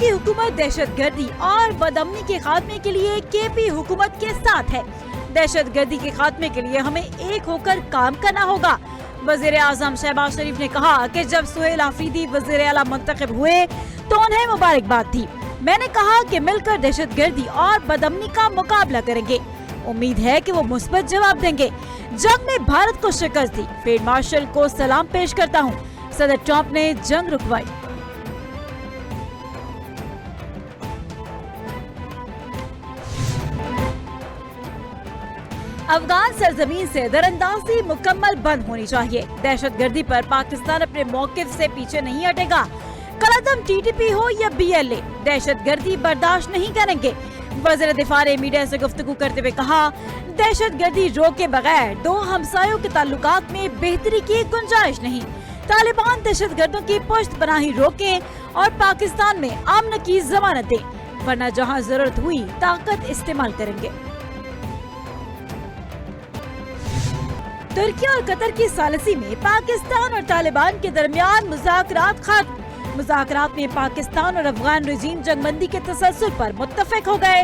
की हुकूमत दहशत गर्दी और बदअमनी के खात्मे के लिए KP हुकूमत के साथ है। दहशत गर्दी के खात्मे के लिए हमें एक होकर काम करना होगा। वज़ीर आज़म शहबाज शरीफ ने कहा कि जब सुहेल आफरीदी वज़ीर आला मुंतखब हुए तो उन्हें मुबारकबाद थी। मैंने कहा कि मिलकर दहशत गर्दी और बदअमनी का मुकाबला करेंगे। उम्मीद है कि वो मुस्बत जवाब देंगे। जंग में भारत को शिकस्त दी, फील्ड मार्शल को सलाम पेश करता हूँ। सदर ट्रंप ने जंग रुकवाई। अफगान सरजमीन से दरअंदाजी मुकम्मल बंद होनी चाहिए। दहशत गर्दी पर पाकिस्तान अपने मौकिफ से पीछे नहीं हटेगा। कलअदम TTP हो या BLA, दहशत गर्दी बर्दाश्त नहीं करेंगे। वज़ीर दिफा ने मीडिया से गुफ्तगू करते हुए कहा, दहशत गर्दी रोके बगैर दो हमसायों के ताल्लुकात में बेहतरी की गुंजाइश नहीं। तालिबान दहशत गर्दों की पुश्त पनाही रोके और पाकिस्तान में अमन की जमानत दे, वरना जहां जरूरत हुई ताकत इस्तेमाल करेंगे। तुर्की और कतर की सालिसी में पाकिस्तान और तालिबान के दरमियान मुज़ाकरात खत्म। मुज़ाकरात में पाकिस्तान और अफगान रजीम जंगबंदी के तसल्सल पर मुत्तफिक हो गए।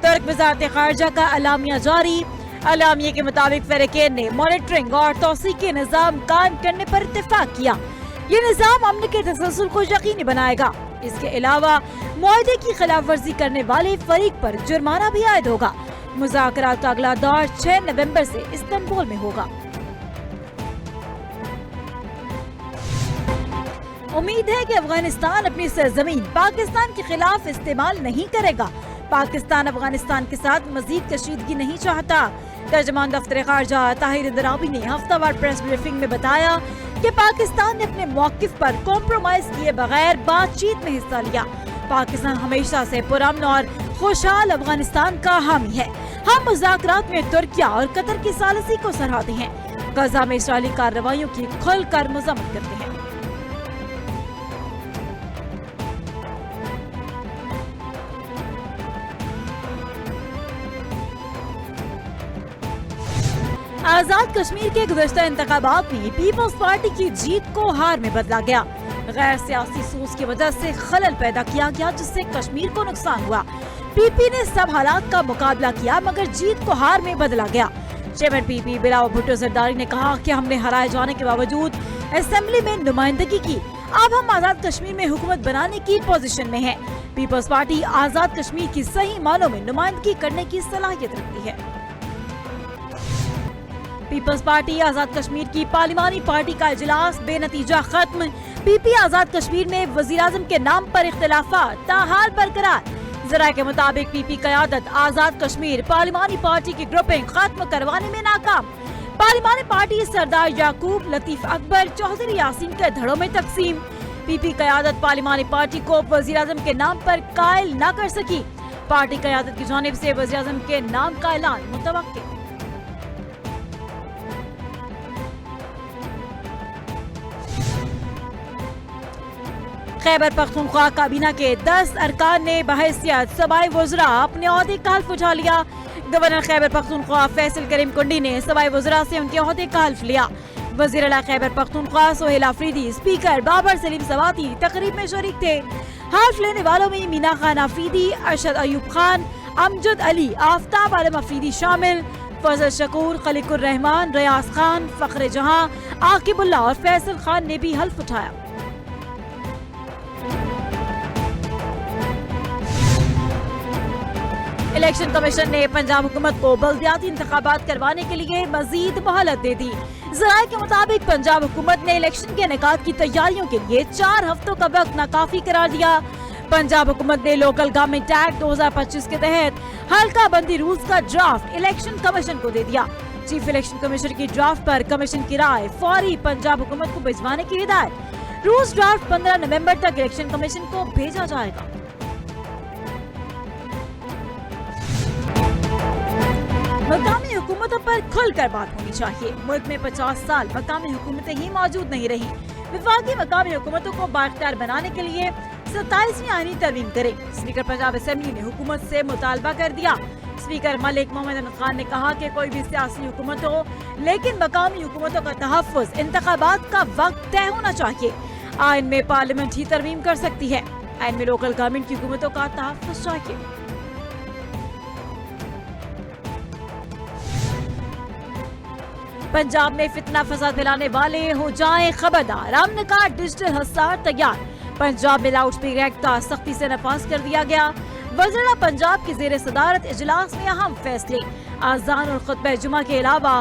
तुर्क वज़ारत ख़ारिजा का अलामिया जारी। अलामिया के मुताबिक फ़रीक़ैन ने मॉनिटरिंग और तौसीक़ के निज़ाम कायम करने पर इत्तेफाक किया। ये निज़ाम अमन के तसल्सल को यकीनी बनाएगा। इसके अलावा मुआहदे की खिलाफ वर्जी करने वाले फरीक पर जुर्माना भी आयद होगा। मुज़ाकरात का अगला दौर 6 नवंबर से इस्तांबुल में होगा। उम्मीद है कि अफगानिस्तान अपनी सरजमीन पाकिस्तान के खिलाफ इस्तेमाल नहीं करेगा। पाकिस्तान अफगानिस्तान के साथ मजीद कशीदगी नहीं चाहता। तर्जमान दफ्तर ख़ारिजा ताहिर इंदराबी ने हफ्तावार प्रेस ब्रीफिंग में बताया कि पाकिस्तान ने अपने मौक़िफ़ पर कॉम्प्रोमाइज किए बगैर बातचीत में हिस्सा लिया। पाकिस्तान हमेशा से पुरअमन और खुशहाल अफगानिस्तान का हामी है। हम मुज़ाकरात में तुर्किया और कतर की सालिसी को सराहते हैं। गजा में इस्राइली कार्रवाइयों की खुलकर मज़म्मत करते हैं। आजाद कश्मीर के गुज़श्ता इंतखाबात में पीपल्स पार्टी की जीत को हार में बदला गया। गैर सियासी सोच की वजह से खलल पैदा किया गया, जिससे कश्मीर को नुकसान हुआ। PP ने सब हालात का मुकाबला किया, मगर जीत को हार में बदला गया। चेयरमैन PP बिलावल भुट्टो जरदारी ने कहा कि हमने हराए जाने के बावजूद असेंबली में नुमाइंदगी की। अब हम आजाद कश्मीर में हुकूमत बनाने की पोजीशन में हैं। पीपल्स पार्टी आजाद कश्मीर की सही मानों में नुमाइंदगी करने की सलाहियत रखती है। पीपल्स पार्टी आजाद कश्मीर की पार्लिमानी पार्टी का इजलास बेनतीजा खत्म। PP आजाद कश्मीर में वजीर आज़म के नाम पर इख्तिलाफात ताहाल बरकरार। जरा के मुताबिक PP क़यादत आजाद कश्मीर पार्लिमानी पार्टी की ग्रुपिंग खत्म करवाने में नाकाम। पार्लिमानी पार्टी सरदार याकूब लतीफ अकबर चौधरी यासीन के धड़ों में तकसीम। PP क़यादत पार्लिमानी पार्टी को वजीर आज़म के नाम पर कायल न कर सकी। पार्टी क़यादत की जानिब से वजीर आज़म के नाम का ऐलान मुतवक्किल। खैबर पख्तूनख्वा काबीना के 10 अरकान ने बहैसियत सूबाई वज़रा अपने ओहदे का हल्फ उठा लिया। गवर्नर खैबर पख्तूनख्वा फैसल करीम कुंडी ने सूबाई वज़रा से उनके ओहदे का हल्फ लिया। वज़ीर आला खैबर पख्तूनख्वा सुहेल आफरीदी, स्पीकर बाबर सलीम सवाती तकरीब में शरीक थे। हल्फ लेने वालों में मीना खान आफरीदी, अरशद अयूब खान, अमजद अली, आफ्ताब आलम आफरीदी शामिल। फजल शकूर, खलीकुर रहमान, रियाज खान, फखरे जहां, आकिबुल्ला और फैसल खान ने भी हल्फ उठाया। इलेक्शन कमीशन ने पंजाब हुकूमत को बल्दियाती इंतखाबात करवाने के लिए मजीद मोहलत दे दी। ज़राए के मुताबिक पंजाब हुकूमत ने इलेक्शन के इनेकाद की तैयारियों के लिए 4 हफ्तों का वक्त नाकाफी करार दिया। पंजाब हुकूमत ने लोकल गवर्नमेंट एक्ट 2025 के तहत हल्का बंदी रूल्स का ड्राफ्ट इलेक्शन कमीशन को दे दिया। चीफ इलेक्शन कमिश्नर की ड्राफ्ट पर कमीशन की राय फौरी पंजाब हुकूमत को भिजवाने की हिदायत। रूल्स ड्राफ्ट 15 नवंबर तक इलेक्शन कमीशन को भेजा जाएगा। मकामी हुकूमतों पर खुलकर बात होनी चाहिए। मुल्क में 50 साल मकामी हुकूमतें ही मौजूद नहीं रही। विफाकी मकामी हुकूमतों को बाख्तियार बनाने के लिए 27वीं आईनी तरमीम करे। स्पीकर पंजाब असेंबली ने हुकूमत से मुतालबा कर दिया। स्पीकर मलिक मोहम्मद अहमद खान ने कहा कि कोई भी सियासी हुकूमत हो, लेकिन मकामी हुकूमतों का तहफ़्फ़ुज़ इंतखाबात का वक्त तय होना चाहिए। आइन में पार्लियामेंट ही तरमीम कर सकती है। ऐन में लोकल गवर्नमेंट की हुकूमतों का तहफ़्फ़ुज़ चाहिए। पंजाब में फितना फसाद फैलाने वाले हो जाएं खबरदार, हमने कहा डिजिटल हथियार तैयार। पंजाब में लाउड स्पीकर एक्ट का सख्ती से नफाज कर दिया गया। वज़ीर पंजाब की ज़ेर सदारत इजलास में अहम फैसले। आज़ान और खुतबा जुमा के अलावा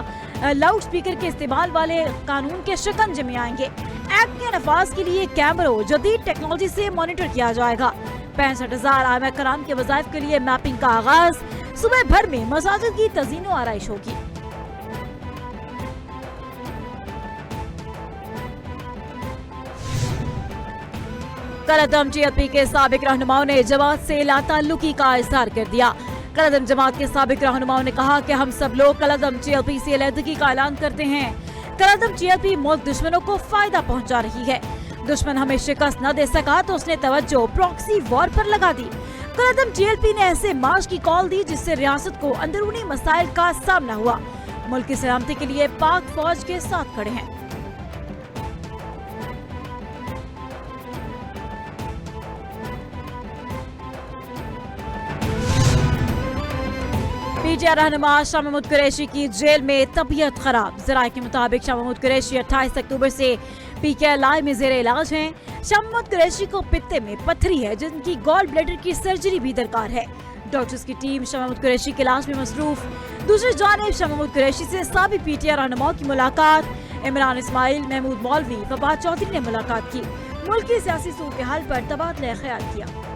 लाउड स्पीकर के इस्तेमाल वाले कानून के शिकंजे में आएंगे। एक्ट के नफाज के लिए कैमरों जदीद टेक्नोलॉजी से मॉनिटर किया जाएगा। 65,000 आम कराम के वज़ाइफ के लिए मैपिंग का आगाज। सुबह भर में मसाजिद की तज़ीन व आराइश होगी। कलअदम JLP के साबिक रहनुमाओं ने जमात से लाताल्लुकी का इजहार कर दिया। कलअदम जमात के साबिक रहनुमाओं ने कहा कि हम सब लोग कलअदम JLP से अलहदगी का ऐलान करते हैं। कलअदम JLP मुल्क दुश्मनों को फायदा पहुंचा रही है। दुश्मन हमें शिकस्त न दे सका तो उसने तवज्जो प्रॉक्सी वॉर पर लगा दी। कलअदम JLP ने ऐसे मार्च की कॉल दी जिससे रियासत को अंदरूनी मसाइल का सामना हुआ। मुल्क की सलामती के लिए पाक फौज के साथ खड़े हैं। PTI रहनुमा शाह महमूद कुरैशी की जेल में तबीयत खराब। ज़राए के मुताबिक शाह महमूद कुरैशी 28 अक्टूबर से PKLI में जेर इलाज हैं। शाह महमूद कुरैशी को पित्ते में पत्थरी है जिनकी गॉल ब्लैडर की सर्जरी भी दरकार है। डॉक्टर्स की टीम शाह महमूद कुरैशी के इलाज में मसरूफ। दूसरी जानिब शाह महमूद कुरैशी से साबिक PTI रहनुमाओं की मुलाकात। इमरान इस्माइल, महमूद मौलवी, फवाद चौधरी ने मुलाकात की। मुल्क की सियासी सूरत हाल पर तबादला ख्याल किया।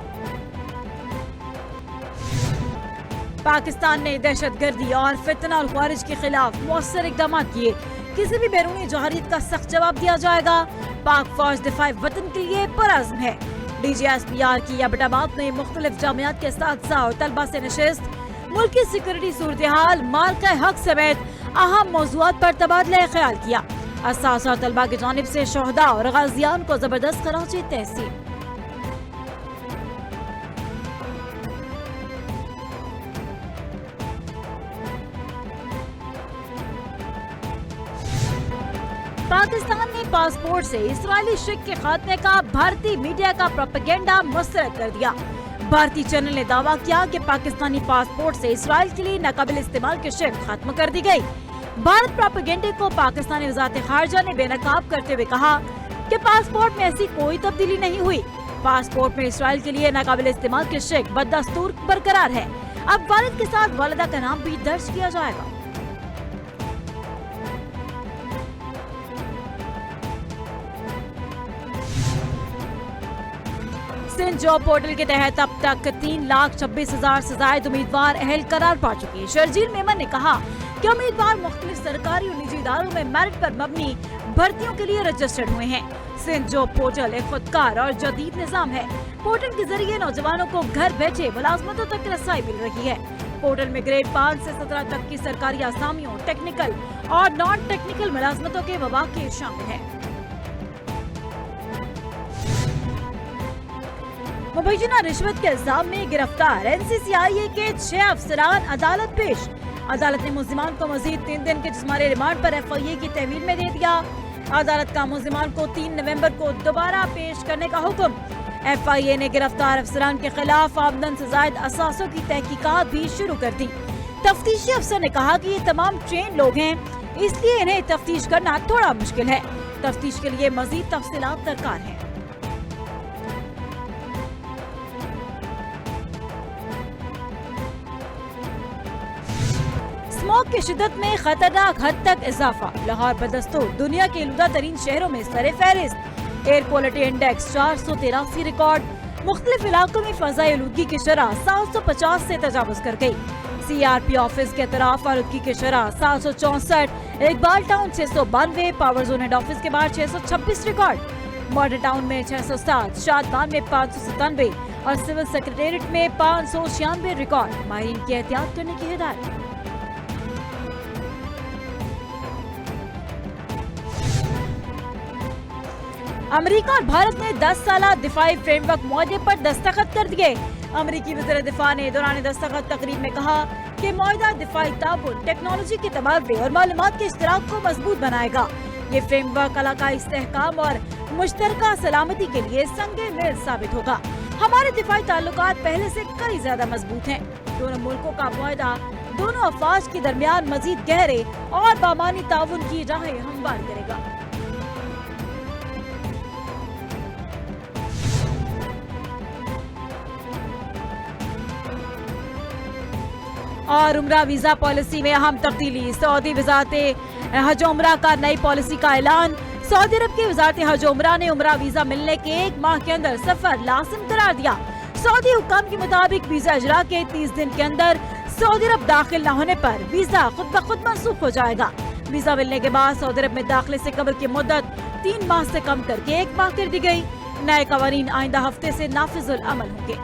पाकिस्तान ने दहशतगर्दी और फितना और ख्वारिज के खिलाफ मौसर इकदाम किए। किसी भी बैरूनी जौहरियत का सख्त जवाब दिया जाएगा। पाक फौज दिफाए वतन के लिए परअज़्म है। DGSPR की एबटाबाद में मुख्तलिफ जामियात के साथिया और तलबा से नशिस्त। मुल्क की सिक्योरिटी सूरत हाल, मार्का हक समेत अहम मौज़ूआत पर तबादला ख्याल किया। असातिज़ा और तलबा की जानिब से शोहदा और गाज़ियान को जबरदस्त खराज तहसीन। पाकिस्तान ने पासपोर्ट से इस्राएली शिर्क के खात्मे का भारतीय मीडिया का प्रोपेगेंडा मुस्तरद कर दिया। भारतीय चैनल ने दावा किया कि पाकिस्तानी पासपोर्ट से इस्राएल के लिए नाकाबिल इस्तेमाल की शिर्क खत्म कर दी गई। भारत प्रोपेगेंडे को पाकिस्तानी वज़ारत खारजा ने बेनकाब करते हुए कहा कि पासपोर्ट में ऐसी कोई तब्दीली नहीं हुई। पासपोर्ट में इस्राएल के लिए नाकाबिल इस्तेमाल की शिर्क बदस्तूर बरकरार है। अब वालिद के साथ वालिदा का नाम भी दर्ज किया जाएगा। सिंध जॉब पोर्टल के तहत अब तक 3,26,000 से ज्यादा उम्मीदवार अहल करार पा चुके हैं। शर्जील मेमन ने कहा कि उम्मीदवार मुख्तलिफ सरकारी और निजी इदारों में मेरिट पर मबनी भर्तियों के लिए रजिस्टर्ड हुए हैं। सिंध जॉब पोर्टल एक खुदकार और जदीद निज़ाम है। पोर्टल के जरिए नौजवानों को घर बैठे मुलाजमतों तक रसाई मिल रही है। पोर्टल में ग्रेड 5 से 17 तक की सरकारी असामियों, टेक्निकल और नॉन टेक्निकल मुलाजमतों के मौक़े शामिल है। मुबैना रिश्वत के इल्जाम में गिरफ्तार NCCIA के 6 अफसरान अदालत पेश। अदालत ने मुल्जिमान को मजीद 3 दिन के जिस्मानी रिमांड पर FIA की तहवील में दे दिया। अदालत का मुल्जिमान को 3 नवंबर को दोबारा पेश करने का हुक्म। FIA ने गिरफ्तार अफसरान के खिलाफ आमदन से जायद असासों की तहकीकात भी शुरू कर दी। तफ्तीशी अफसर ने कहा कि ये तमाम ट्रेन लोग हैं, इसलिए इन्हें तफ्तीश करना थोड़ा मुश्किल है। तफ्तीश के लिए मजीद तफसीलात दरकार है। स्मॉग की शिद्दत में खतरनाक हद तक इजाफा। लाहौर बदस्तूर दुनिया के आलूदा तरीन शहरों में सरे फहरिस्त। Air quality index 483 record. मुख्तलिफ इलाकों में फजाई आलूदगी की शरह 750 से तजावुज कर गई। CRP ऑफिस के तरफ आलूदगी की शरह 764, Iqbal town 692, power zone head office के बाहर 626 रिकॉर्ड। मॉडल टाउन में 607, शादबान में 597 और सिविल सेक्रेटेरिएट में 596 रिकॉर्ड। माहिरीन की एहतियात करने की हिदायत। अमेरिका और भारत ने 10 साला दिफाई फ्रेमवर्क मुआहदे पर दस्तखत कर दिए। अमेरिकी वज़ीर दिफा ने दौरान दस्तखत तकरीब में कहा कि मुआहदा दिफाई ताउन, टेक्नोलॉजी के तबादले और मालूमात के इश्तराक को मजबूत बनाएगा। ये फ्रेमवर्क इलाकाई इस्तेहकाम और मुश्तरका सलामती के लिए संगे मील साबित होगा। ہمارے دفاعی تعلقات پہلے سے کئی زیادہ مضبوط ہیں۔ دونوں ملکوں کا معاہدہ دونوں افواج کے درمیان مزید گہرے اور بامانی تعاون کی راہیں ہموار کرے گا۔ اور عمرہ ویزا پالیسی میں اہم تبدیلی، سعودی وزارت حج و عمرہ کا نئی پالیسی کا اعلان۔ سعودی عرب کی وزارت حج و عمرہ نے عمرہ ویزا ملنے کے 1 ماہ کے اندر سفر لازم قرار دیا۔ سعودی حکام کے مطابق ویزا اجرا کے 30 دن کے اندر سعودی عرب داخل نہ ہونے پر ویزا خود بخود منسوخ ہو جائے گا۔ ویزا ملنے کے بعد سعودی عرب میں داخلے سے قبل کی مدت 3 ماہ سے کم کر کے 1 ماہ کر دی گئی۔ نئے قوانین آئندہ ہفتے سے نافذ العمل ہوں گے۔